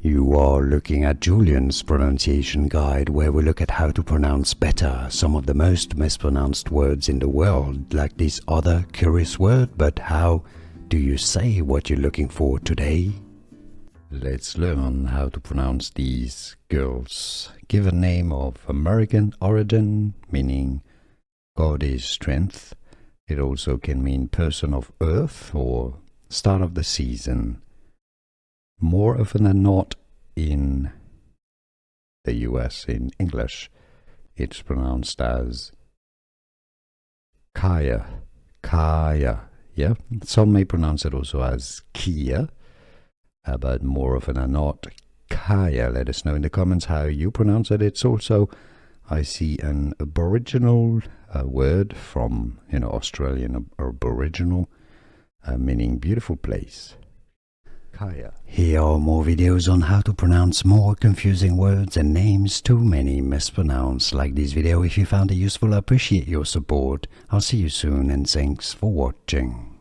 You are looking at Julian's pronunciation guide, where we look at how to pronounce better some of the most mispronounced words in the world, like this other curious word. But how do you say what you're looking for today? Let's learn how to pronounce these girls. Give a name of American origin, meaning God is strength. It also can mean person of earth or start of the season. More often than not in the US, in English, it's pronounced as Kiah, Kiah. Yeah, some may pronounce it also as Kiah, but more often than not, Kiah. Let us know in the comments how you pronounce it. It's also, I see, an Aboriginal word from, Australian Aboriginal, meaning beautiful place. Kiah. Here are more videos on how to pronounce more confusing words and names too many mispronounced. Like this video if you found it useful. I appreciate your support. I'll see you soon and thanks for watching.